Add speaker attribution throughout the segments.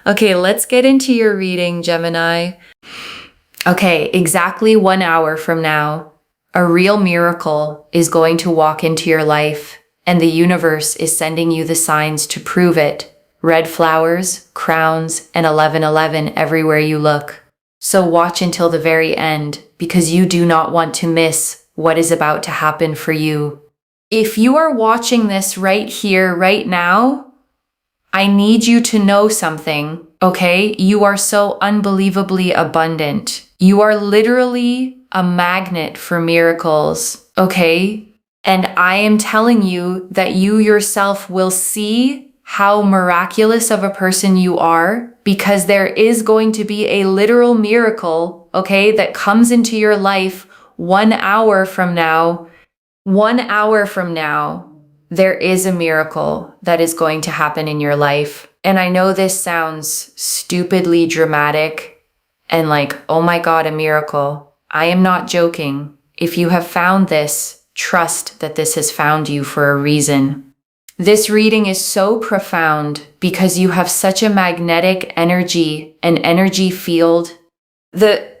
Speaker 1: Okay, let's get into your reading, Gemini. Okay, exactly 1 hour from now, a real miracle is going to walk into your life, and the universe is sending you the signs to prove it. Red flowers, crowns, and 1111 everywhere you look. So watch until the very end, because you do not want to miss what is about to happen for you. If you are watching this right here, right now, I need you to know something, okay? You are so unbelievably abundant. You are literally a magnet for miracles, okay? And I am telling you that you yourself will see how miraculous of a person you are, because there is going to be a literal miracle, okay, that comes into your life 1 hour from now. 1 hour from now, there is a miracle that is going to happen in your life. And I know this sounds stupidly dramatic and like, oh my God, a miracle. I am not joking. If you have found this, trust that this has found you for a reason. This reading is so profound because you have such a magnetic energy, an energy field. The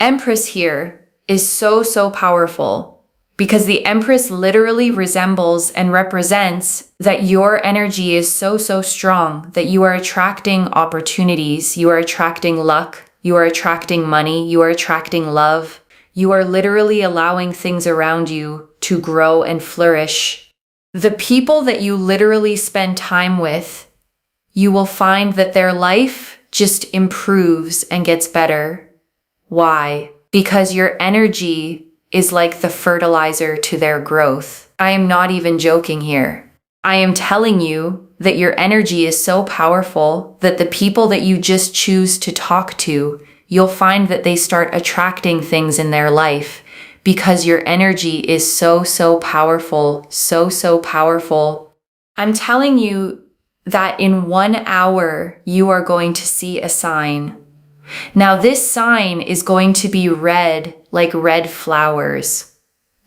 Speaker 1: Empress here is so powerful, because the Empress literally resembles and represents that your energy is so strong that you are attracting opportunities, you are attracting luck, you are attracting money, you are attracting love. You are literally allowing things around you to grow and flourish. The people that you literally spend time with, you will find that their life just improves and gets better. Why? Because your energy is like the fertilizer to their growth. I am not even joking here. I am telling you that your energy is so powerful that the people that you just choose to talk to, you'll find that they start attracting things in their life because your energy is so powerful, so powerful. I'm telling you that in 1 hour, you are going to see a sign. Now, this sign is going to be red, like red flowers.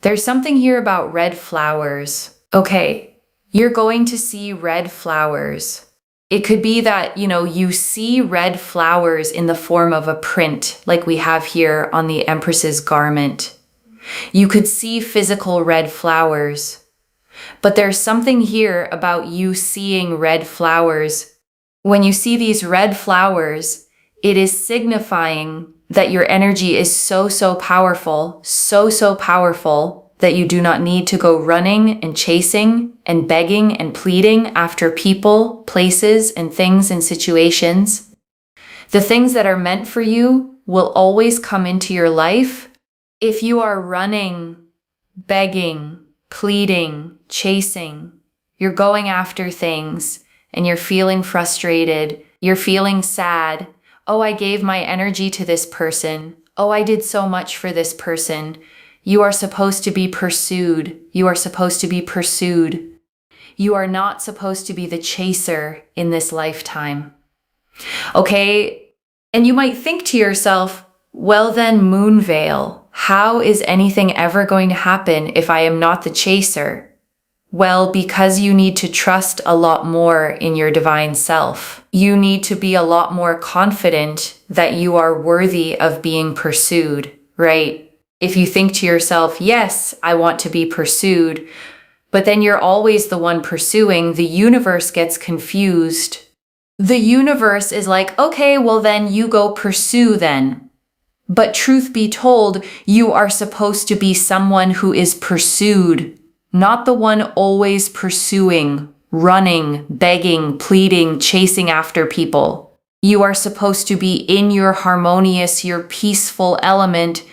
Speaker 1: There's something here about red flowers. Okay, you're going to see red flowers. It could be that, you see red flowers in the form of a print, like we have here on the Empress's garment. You could see physical red flowers. But there's something here about you seeing red flowers. When you see these red flowers, it is signifying that your energy is so powerful, so powerful that you do not need to go running and chasing and begging and pleading after people, places, and things and situations. The things that are meant for you will always come into your life. If you are running, begging, pleading, chasing, you're going after things and you're feeling frustrated, you're feeling sad. Oh, I gave my energy to this person. Oh, I did so much for this person. You are supposed to be pursued. You are supposed to be pursued. You are not supposed to be the chaser in this lifetime. Okay? And you might think to yourself, well then, Moonveil, how is anything ever going to happen if I am not the chaser? Well, because you need to trust a lot more in your divine self. You need to be a lot more confident that you are worthy of being pursued, right? If you think to yourself, yes, I want to be pursued, but then you're always the one pursuing, the universe gets confused. The universe is like, okay, well then you go pursue then. But truth be told, you are supposed to be someone who is pursued, not the one always pursuing, running, begging, pleading, chasing after people. You are supposed to be in your harmonious, your peaceful element.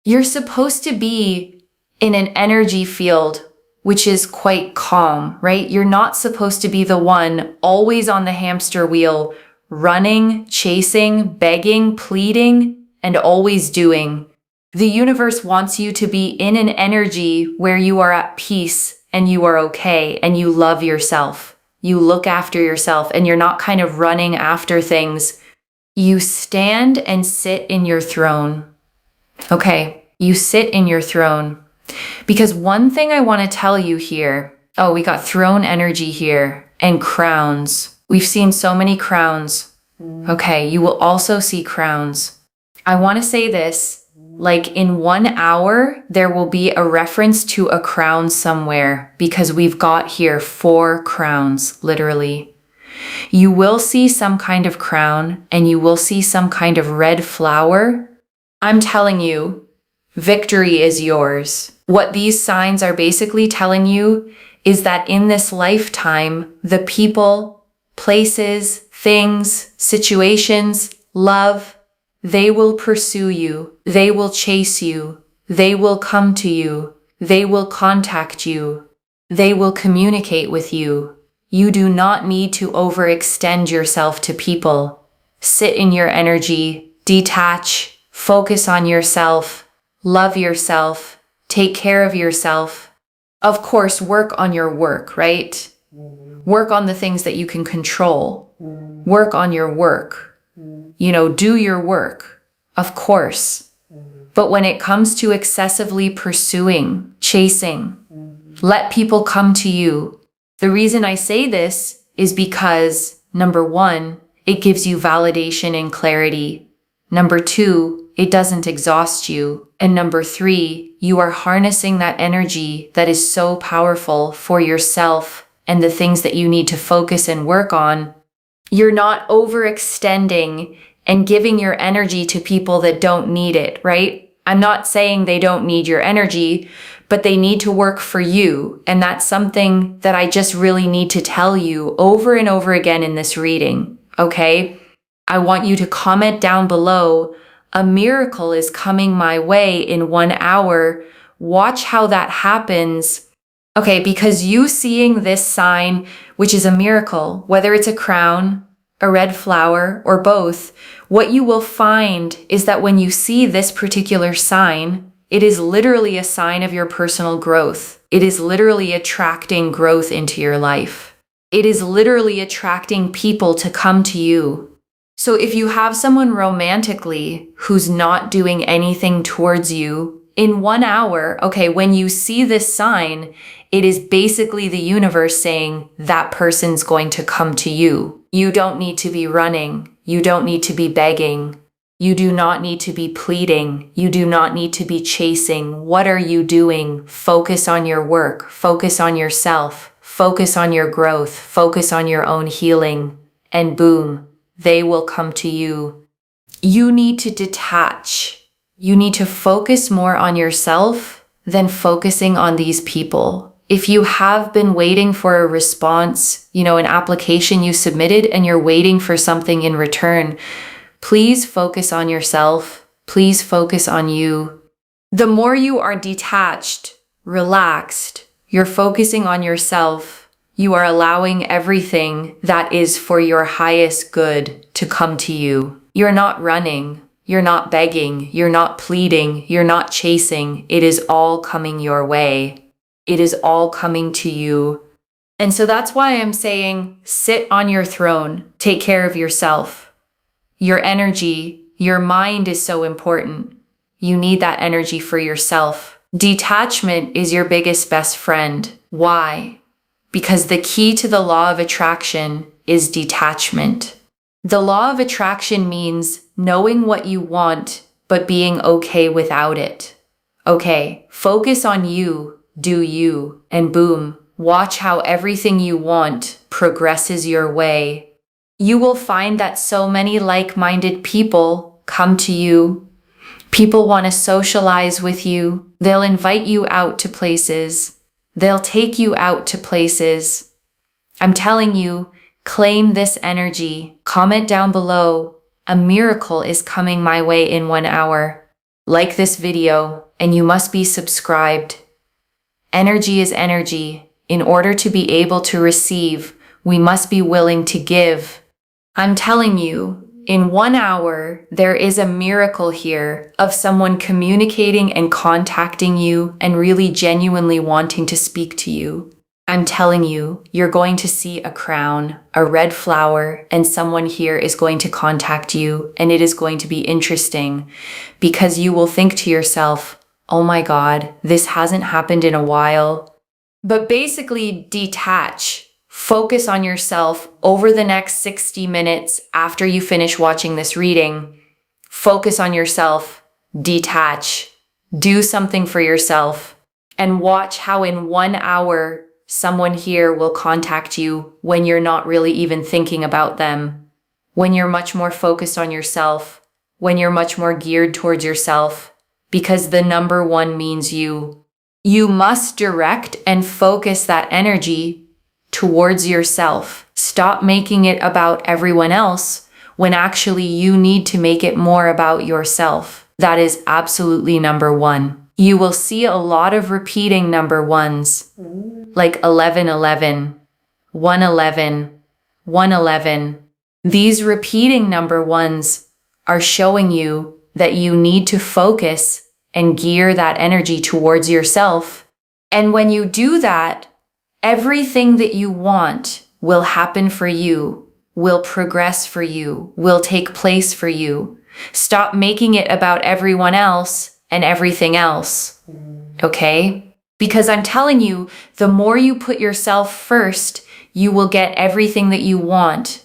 Speaker 1: You're supposed to be in an energy field which is quite calm, right? You're not supposed to be the one always on the hamster wheel, running, chasing, begging, pleading, and always doing. The universe wants you to be in an energy where you are at peace and you are okay and you love yourself. You look after yourself and you're not kind of running after things. You stand and sit in your throne. Okay, you sit in your throne. Because one thing I want to tell you here, oh, we got throne energy here and crowns. We've seen so many crowns. Okay, you will also see crowns. I want to say this, like in 1 hour, there will be a reference to a crown somewhere because we've got here 4 crowns, literally. You will see some kind of crown and you will see some kind of red flower. I'm telling you, victory is yours. What these signs are basically telling you is that in this lifetime, the people, places, things, situations, love, they will pursue you. They will chase you. They will come to you. They will contact you. They will communicate with you. You do not need to overextend yourself to people. Sit in your energy, detach, focus on yourself, love yourself, take care of yourself. Of course, work on your work, right? Work on the things that you can control. Work on your work. Do your work, of course. But when it comes to excessively pursuing, chasing, let people come to you. The reason I say this is because, number 1, it gives you validation and clarity. Number 2, it doesn't exhaust you. And number 3, you are harnessing that energy that is so powerful for yourself and the things that you need to focus and work on. You're not overextending and giving your energy to people that don't need it, right? I'm not saying they don't need your energy, but they need to work for you. And that's something that I just really need to tell you over and over again in this reading, okay? I want you to comment down below, a miracle is coming my way in 1 hour. Watch how that happens. Okay, because you seeing this sign, which is a miracle, whether it's a crown, a red flower, or both, what you will find is that when you see this particular sign, it is literally a sign of your personal growth. It is literally attracting growth into your life. It is literally attracting people to come to you. So if you have someone romantically who's not doing anything towards you, in 1 hour, okay, when you see this sign, it is basically the universe saying that person's going to come to you. You don't need to be running. You don't need to be begging. You do not need to be pleading. You do not need to be chasing. What are you doing? Focus on your work. Focus on yourself. Focus on your growth. Focus on your own healing. And boom, they will come to you. You need to detach. You need to focus more on yourself than focusing on these people. If you have been waiting for a response, an application you submitted and you're waiting for something in return, please focus on yourself. Please focus on you. The more you are detached, relaxed, you're focusing on yourself, you are allowing everything that is for your highest good to come to you. You're not running. You're not begging, you're not pleading, you're not chasing. It is all coming your way. It is all coming to you. And so that's why I'm saying, sit on your throne, take care of yourself. Your energy, your mind is so important. You need that energy for yourself. Detachment is your biggest best friend. Why? Because the key to the law of attraction is detachment. The law of attraction means knowing what you want, but being okay without it. Okay, focus on you, do you, and boom, watch how everything you want progresses your way. You will find that so many like-minded people come to you. People want to socialize with you. They'll invite you out to places. They'll take you out to places. I'm telling you, claim this energy. Comment down below, a miracle is coming my way in 1 hour. Like this video, and you must be subscribed. Energy is energy. In order to be able to receive, we must be willing to give. I'm telling you, in 1 hour, there is a miracle here of someone communicating and contacting you and really genuinely wanting to speak to you. I'm telling you, you're going to see a crown, a red flower, and someone here is going to contact you, and it is going to be interesting because you will think to yourself, oh my God, this hasn't happened in a while. But basically, detach, Focus on yourself over the next 60 minutes after you finish watching this reading. Focus on yourself. Detach. Do something for yourself. And watch how in 1 hour, someone here will contact you when you're not really even thinking about them. When you're much more focused on yourself. When you're much more geared towards yourself. Because the number 1 means you. You must direct and focus that energy towards yourself. Stop making it about everyone else when actually you need to make it more about yourself. That is absolutely number 1. You will see a lot of repeating number 1s, like 1111, 111, 111. These repeating number 1s are showing you that you need to focus and gear that energy towards yourself. And when you do that, everything that you want will happen for you, will progress for you, will take place for you. Stop making it about everyone else and everything else, okay? Because I'm telling you, the more you put yourself first, you will get everything that you want.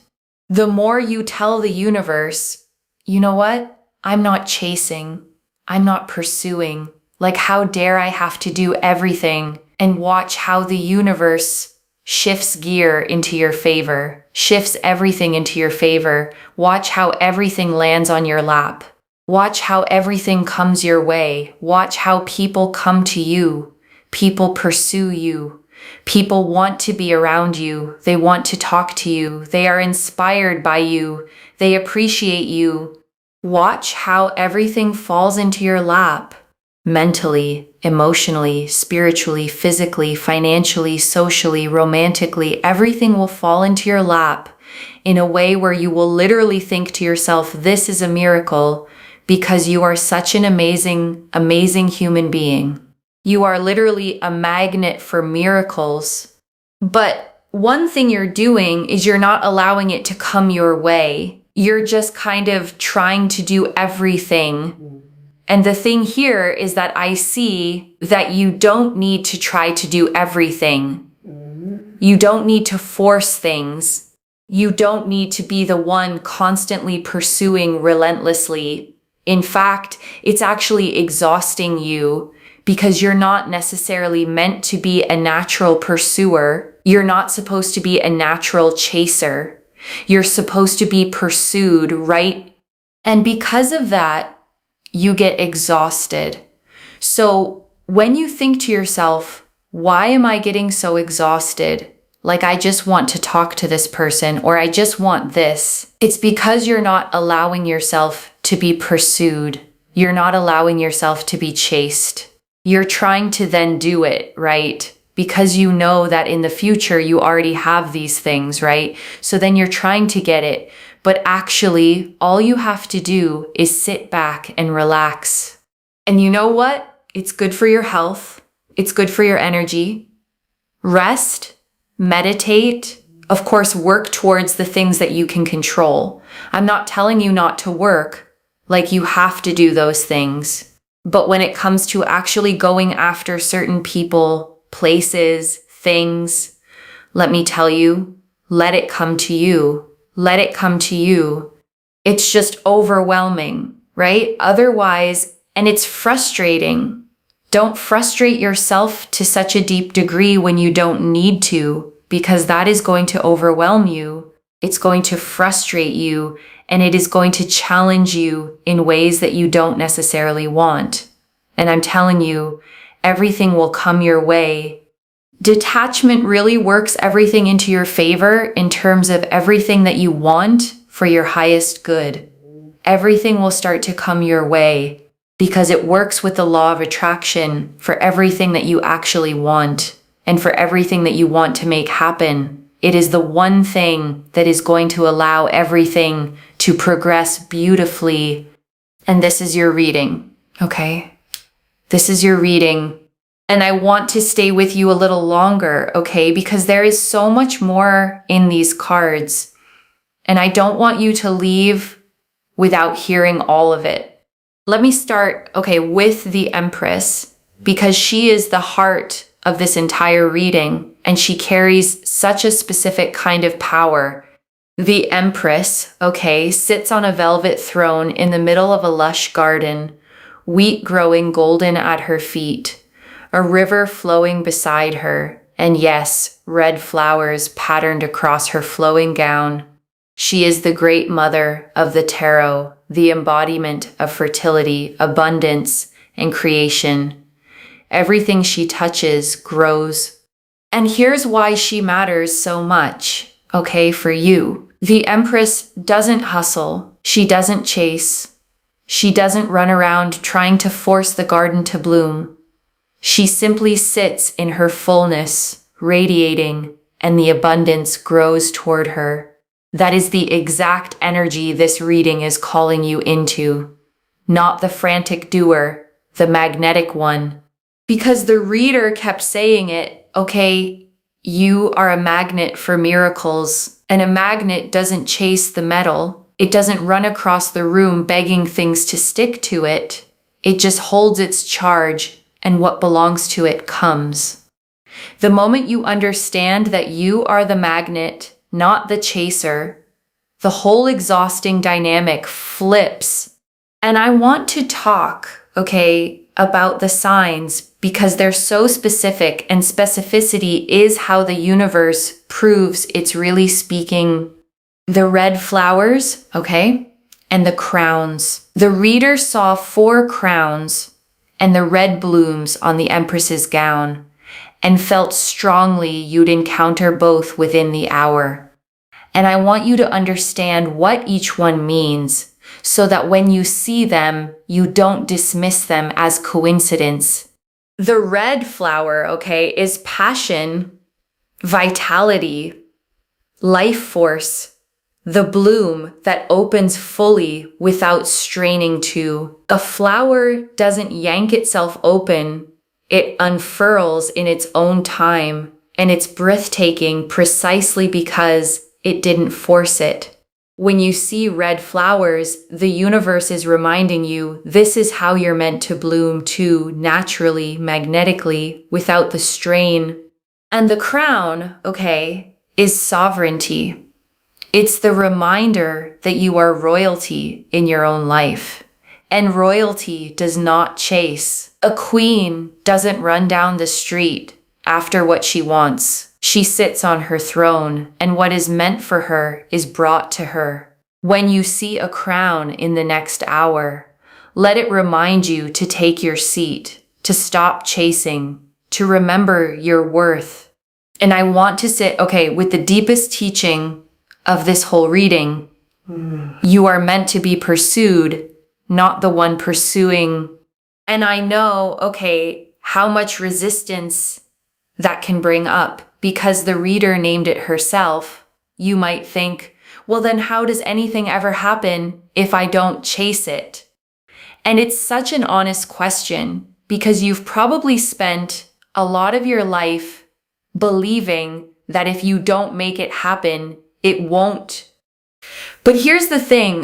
Speaker 1: The more you tell the universe, you know what? I'm not chasing. I'm not pursuing. Like, how dare I have to do everything? And watch how the universe shifts gear into your favor, shifts everything into your favor. Watch how everything lands on your lap. Watch how everything comes your way. Watch how people come to you. People pursue you. People want to be around you. They want to talk to you. They are inspired by you. They appreciate you. Watch how everything falls into your lap. Mentally, emotionally, spiritually, physically, financially, socially, romantically, everything will fall into your lap in a way where you will literally think to yourself, this is a miracle, because you are such an amazing, amazing human being. You are literally a magnet for miracles. But one thing you're doing is you're not allowing it to come your way. You're just kind of trying to do everything. And the thing here is that I see that you don't need to try to do everything. You don't need to force things. You don't need to be the one constantly pursuing relentlessly. In fact, it's actually exhausting you because you're not necessarily meant to be a natural pursuer. You're not supposed to be a natural chaser. You're supposed to be pursued, right? And because of that, you get exhausted. So when you think to yourself, why am I getting so exhausted? Like, I just want to talk to this person, or I just want this. It's because you're not allowing yourself to be pursued. You're not allowing yourself to be chased. You're trying to then do it, right? Because you know that in the future you already have these things, right? So then you're trying to get it. But actually, all you have to do is sit back and relax. And you know what? It's good for your health. It's good for your energy. Rest, meditate, of course, work towards the things that you can control. I'm not telling you not to work, like you have to do those things. But when it comes to actually going after certain people, places, things, let me tell you, let it come to you. Let it come to you. It's just overwhelming, right? Otherwise, and it's frustrating. Don't frustrate yourself to such a deep degree when you don't need to, because that is going to overwhelm you. It's going to frustrate you, and it is going to challenge you in ways that you don't necessarily want. And I'm telling you, everything will come your way. Detachment really works everything into your favor in terms of everything that you want for your highest good. Everything will start to come your way because it works with the law of attraction for everything that you actually want and for everything that you want to make happen. It is the one thing that is going to allow everything to progress beautifully. And this is your reading, okay? This is your reading. And I want to stay with you a little longer, okay? Because there is so much more in these cards. And I don't want you to leave without hearing all of it. Let me start, with the Empress, because she is the heart of this entire reading. and she carries such a specific kind of power. The Empress, sits on a velvet throne in the middle of a lush garden, wheat growing golden at her feet, a river flowing beside her, and yes, red flowers patterned across her flowing gown. She is the great mother of the tarot, the embodiment of fertility, abundance, and creation. Everything she touches grows. And here's why she matters so much, for you. The Empress doesn't hustle. She doesn't chase. She doesn't run around trying to force the garden to bloom. She simply sits in her fullness, radiating, and the abundance grows toward her. That is the exact energy this reading is calling you into. Not the frantic doer, the magnetic one. Because the reader kept saying it, you are a magnet for miracles, and a magnet doesn't chase the metal. It doesn't run across the room begging things to stick to it. It just holds its charge, and what belongs to it comes. The moment you understand that you are the magnet, not the chaser, the whole exhausting dynamic flips. And I want to talk, about the signs because they're so specific, and specificity is how the universe proves it's really speaking. The red flowers, and the crowns. The reader saw 4 crowns and the red blooms on the Empress's gown and felt strongly you'd encounter both within the hour. And I want you to understand what each one means so that when you see them, you don't dismiss them as coincidence. The red flower, is passion, vitality, life force, the bloom that opens fully without straining to. A flower doesn't yank itself open. It unfurls in its own time, and it's breathtaking precisely because it didn't force it. When you see red flowers, the universe is reminding you this is how you're meant to bloom too, naturally, magnetically, without the strain. And the crown, is sovereignty. It's the reminder that you are royalty in your own life. And royalty does not chase. A queen doesn't run down the street after what she wants. She sits on her throne, and what is meant for her is brought to her. When you see a crown in the next hour, let it remind you to take your seat, to stop chasing, to remember your worth. And I want to sit, with the deepest teaching of this whole reading. You are meant to be pursued, not the one pursuing. And I know, how much resistance that can bring up. Because the reader named it herself, you might think, well, then how does anything ever happen if I don't chase it? And it's such an honest question because you've probably spent a lot of your life believing that if you don't make it happen, it won't. But here's the thing,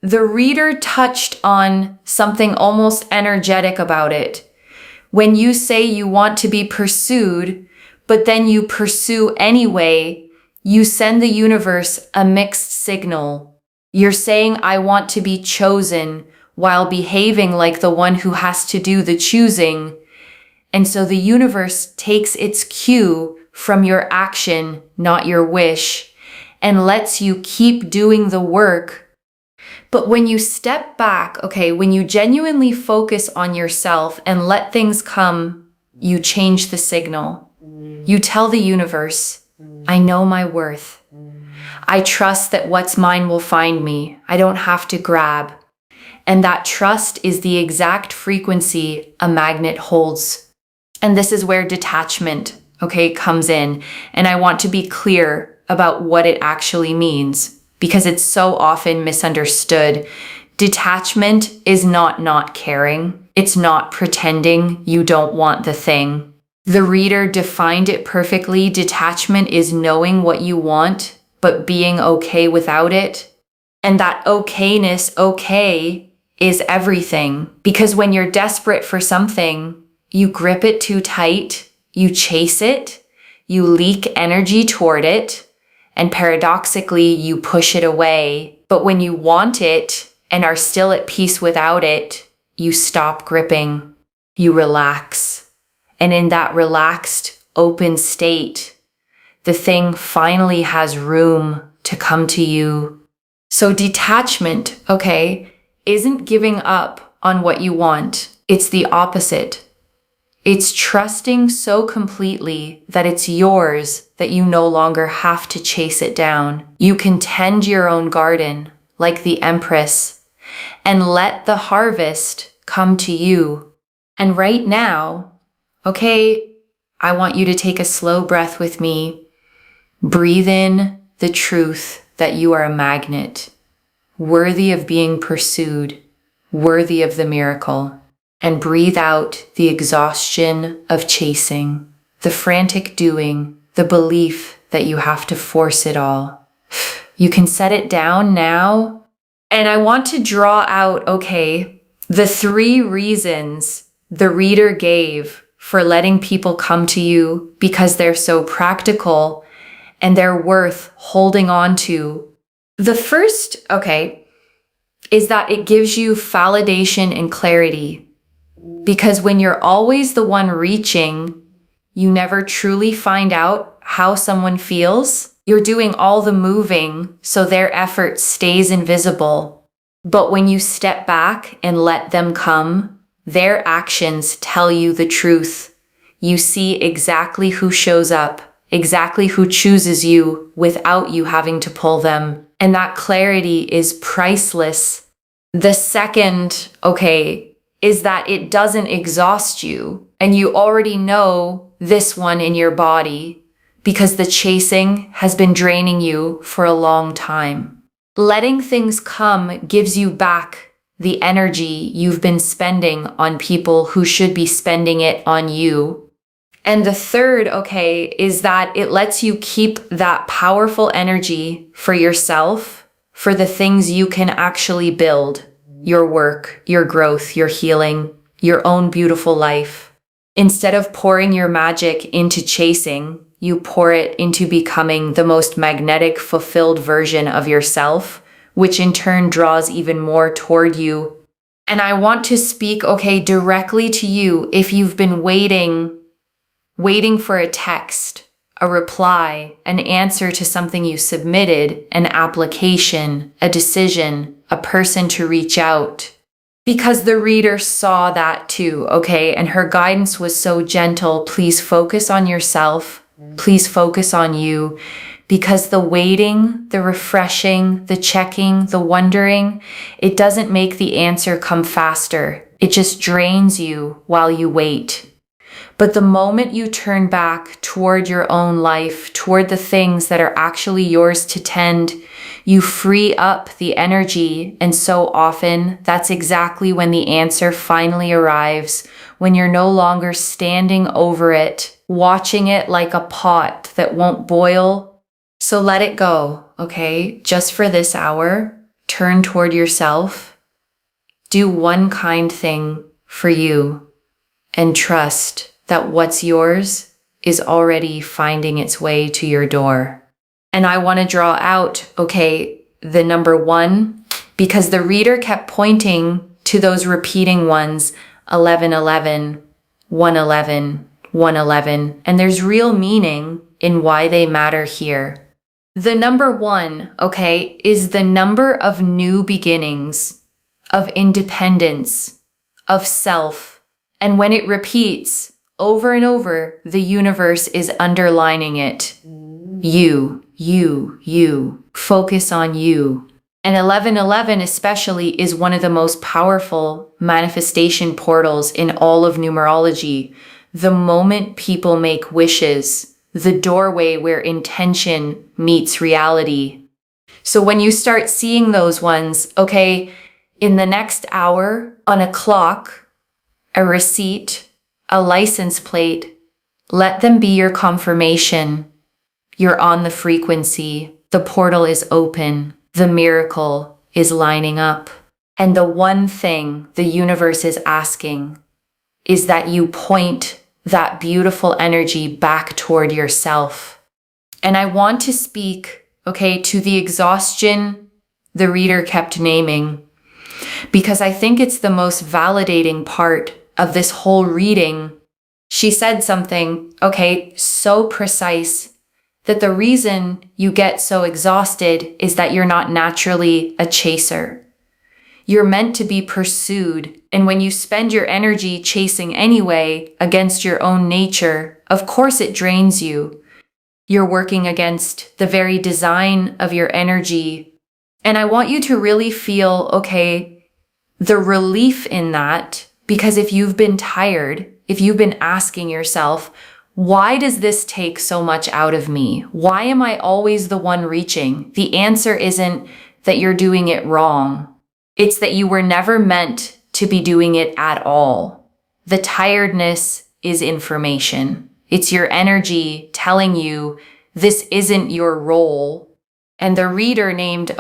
Speaker 1: the reader touched on something almost energetic about it. When you say you want to be pursued, but then you pursue anyway, you send the universe a mixed signal. You're saying, I want to be chosen, while behaving like the one who has to do the choosing. And so the universe takes its cue from your action, not your wish, and lets you keep doing the work. But when you step back, when you genuinely focus on yourself and let things come, you change the signal. You tell the universe, I know my worth. I trust that what's mine will find me. I don't have to grab. And that trust is the exact frequency a magnet holds. And this is where detachment, comes in. And I want to be clear about what it actually means because it's so often misunderstood. Detachment is not caring. It's not pretending you don't want the thing. The reader defined it perfectly. Detachment is knowing what you want, but being okay without it. And that okayness, is everything. Because when you're desperate for something, you grip it too tight, you chase it, you leak energy toward it, and paradoxically, you push it away. But when you want it and are still at peace without it, you stop gripping, you relax. And in that relaxed, open state, the thing finally has room to come to you. So detachment, okay, isn't giving up on what you want. It's the opposite. It's trusting so completely that it's yours that you no longer have to chase it down. You can tend your own garden like the Empress and let the harvest come to you. And right now, okay, I want you to take a slow breath with me. Breathe in the truth that you are a magnet, worthy of being pursued, worthy of the miracle. And breathe out the exhaustion of chasing, the frantic doing, the belief that you have to force it all. You can set it down now. And I want to draw out, okay, the 3 reasons the reader gave for letting people come to you because they're so practical and they're worth holding on to. The first, okay, is that it gives you validation and clarity. Because when you're always the one reaching, you never truly find out how someone feels. You're doing all the moving, so their effort stays invisible. But when you step back and let them come, their actions tell you the truth. You see exactly who shows up, exactly who chooses you without you having to pull them. And that clarity is priceless. The second, okay, is that it doesn't exhaust you, and you already know this one in your body because the chasing has been draining you for a long time. Letting things come gives you back the energy you've been spending on people who should be spending it on you. And the third, okay, is that it lets you keep that powerful energy for yourself, for the things you can actually build. Your work, your growth, your healing, your own beautiful life. Instead of pouring your magic into chasing, you pour it into becoming the most magnetic, fulfilled version of yourself, which in turn draws even more toward you. And I want to speak, okay, directly to you if you've been waiting for a text, a reply, an answer to something you submitted, an application, a decision, a person to reach out. Because the reader saw that too, okay? And her guidance was so gentle. Please focus on yourself. Please focus on you. Because the waiting, the refreshing, the checking, the wondering, it doesn't make the answer come faster. It just drains you while you wait. But the moment you turn back toward your own life, toward the things that are actually yours to tend, you free up the energy. And so often, that's exactly when the answer finally arrives, when you're no longer standing over it, watching it like a pot that won't boil. So let it go, okay? Just for this hour, turn toward yourself. Do one kind thing for you and trust that what's yours is already finding its way to your door. And I want to draw out, okay, the number 1, because the reader kept pointing to those repeating ones, 1111, 111, 111, and there's real meaning in why they matter here. The number 1, okay, is the number of new beginnings, of independence, of self. And when it repeats over and over, the universe is underlining it. You. Focus on you. And 1111 especially is one of the most powerful manifestation portals in all of numerology. The moment people make wishes, the doorway where intention meets reality. So when you start seeing those ones, okay, in the next hour, on a clock, a receipt, a license plate, let them be your confirmation. You're on the frequency. The portal is open. The miracle is lining up. And the one thing the universe is asking is that you point that beautiful energy back toward yourself. And I want to speak, to the exhaustion the reader kept naming, because I think it's the most validating part of this whole reading. She said something, so precise, that the reason you get so exhausted is that you're not naturally a chaser. You're meant to be pursued, and when you spend your energy chasing anyway against your own nature, of course it drains you. You're working against the very design of your energy. And I want you to really feel, the relief in that, because if you've been tired, if you've been asking yourself, why does this take so much out of me? Why am I always the one reaching? The answer isn't that you're doing it wrong. It's that you were never meant to be doing it at all. The tiredness is information. It's your energy telling you this isn't your role. And the reader named,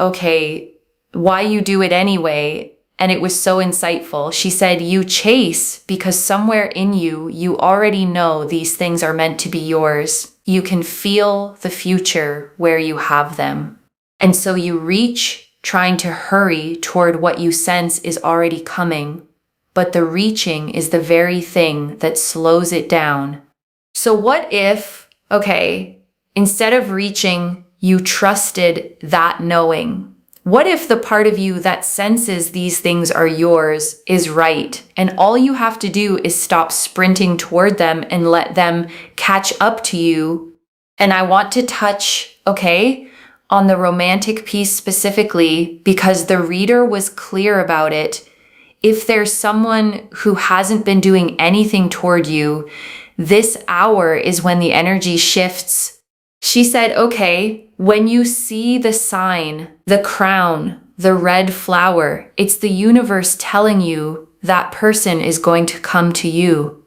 Speaker 1: why you do it anyway. And it was so insightful. She said, you chase because somewhere in you, you already know these things are meant to be yours. You can feel the future where you have them. And so you reach, trying to hurry toward what you sense is already coming. But the reaching is the very thing that slows it down. So what if, instead of reaching, you trusted that knowing? What if the part of you that senses these things are yours is right, and all you have to do is stop sprinting toward them and let them catch up to you? And I want to touch, on the romantic piece specifically, because the reader was clear about it. If there's someone who hasn't been doing anything toward you, this hour is when the energy shifts. She said, when you see the sign, the crown, the red flower, it's the universe telling you that person is going to come to you.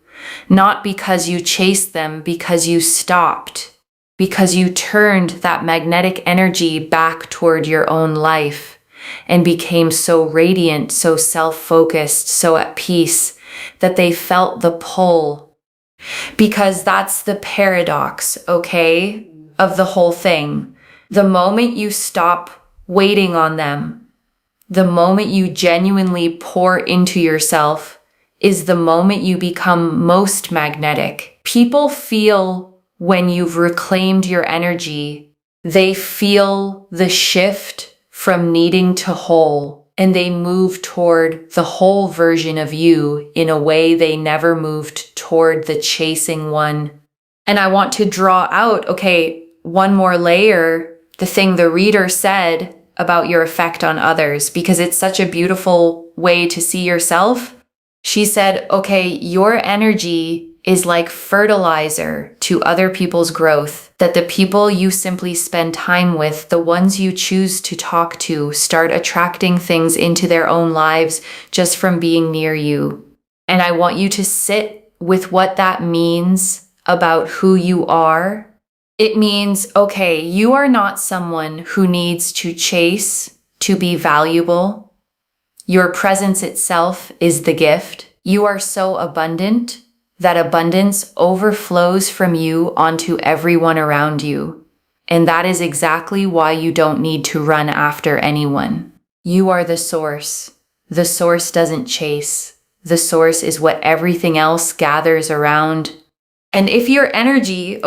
Speaker 1: Not because you chased them, because you stopped, because you turned that magnetic energy back toward your own life and became so radiant, so self-focused, so at peace that they felt the pull. Because that's the paradox, of the whole thing. The moment you stop waiting on them, the moment you genuinely pour into yourself, is the moment you become most magnetic. People feel when you've reclaimed your energy, they feel the shift from needing to whole, and they move toward the whole version of you in a way they never moved toward the chasing one. And I want to draw out, one more layer, the thing the reader said about your effect on others, because it's such a beautiful way to see yourself. She said, your energy is like fertilizer to other people's growth, that the people you simply spend time with, the ones you choose to talk to, start attracting things into their own lives just from being near you. And I want you to sit with what that means about who you are. It means, you are not someone who needs to chase to be valuable. Your presence itself is the gift. You are so abundant that abundance overflows from you onto everyone around you. And that is exactly why you don't need to run after anyone. You are the source. The source doesn't chase. The source is what everything else gathers around. And if your energy,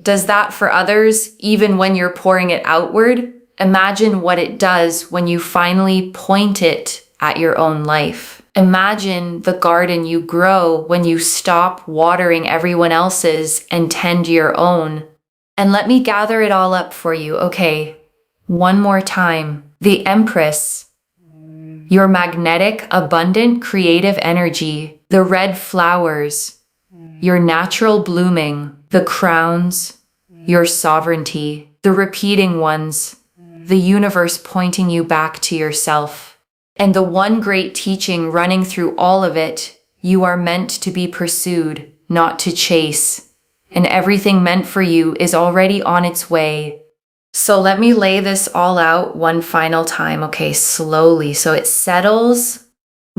Speaker 1: does that for others, even when you're pouring it outward, imagine what it does when you finally point it at your own life. Imagine the garden you grow when you stop watering everyone else's and tend your own. And let me gather it all up for you, one more time. The Empress, your magnetic, abundant, creative energy, the red flowers, your natural blooming, the crowns, your sovereignty, the repeating ones, the universe pointing you back to yourself. And the one great teaching running through all of it, you are meant to be pursued, not to chase. And everything meant for you is already on its way. So let me lay this all out one final time, slowly, so it settles.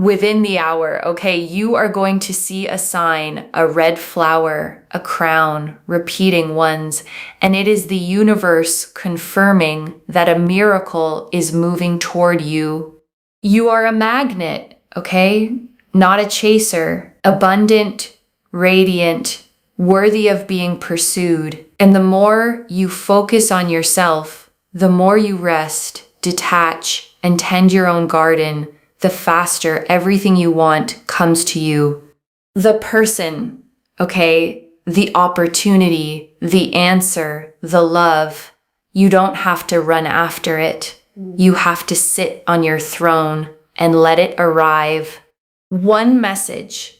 Speaker 1: within the hour, okay, you are going to see a sign, a red flower, a crown, repeating ones, and it is the universe confirming that a miracle is moving toward you. You are a magnet, okay? Not a chaser. Abundant, radiant, worthy of being pursued. And the more you focus on yourself, the more you rest, detach, and tend your own garden, the faster everything you want comes to you. The person, okay, the opportunity, the answer, the love, you don't have to run after it. You have to sit on your throne and let it arrive. One message.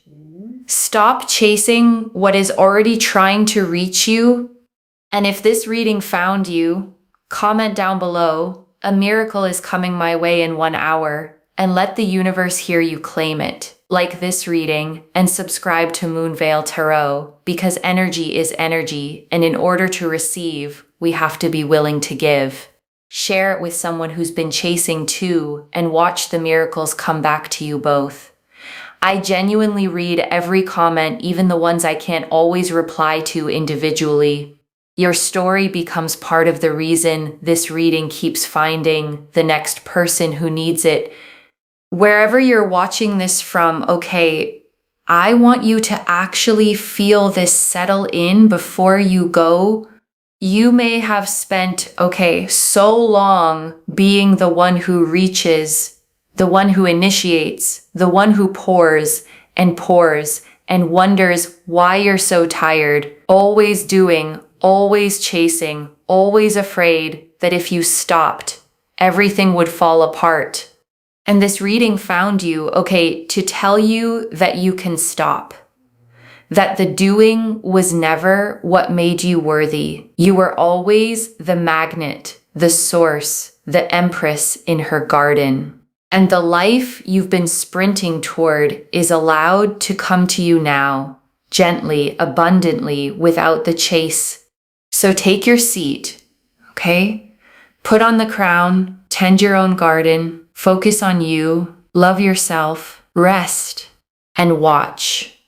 Speaker 1: Stop chasing what is already trying to reach you. And if this reading found you, comment down below, a miracle is coming my way in 1 hour, and let the universe hear you claim it. Like this reading, and subscribe to Moonveil Tarot, because energy is energy, and in order to receive, we have to be willing to give. Share it with someone who's been chasing too, and watch the miracles come back to you both. I genuinely read every comment, even the ones I can't always reply to individually. Your story becomes part of the reason this reading keeps finding the next person who needs it. Wherever you're watching this from, okay, I want you to actually feel this settle in before you go. You may have spent, so long being the one who reaches, the one who initiates, the one who pours and wonders why you're so tired, always doing, always chasing, always afraid that if you stopped, everything would fall apart. And this reading found you, to tell you that you can stop. That the doing was never what made you worthy. You were always the magnet, the source, the empress in her garden. And the life you've been sprinting toward is allowed to come to you now, gently, abundantly, without the chase. So take your seat, Put on the crown, tend your own garden, focus on you, love yourself, rest, and watch.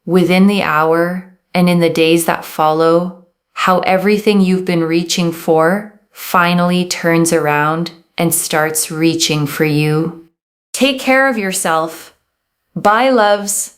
Speaker 1: Within the hour and in the days that follow, how everything you've been reaching for finally turns around and starts reaching for you. Take care of yourself. Bye, loves.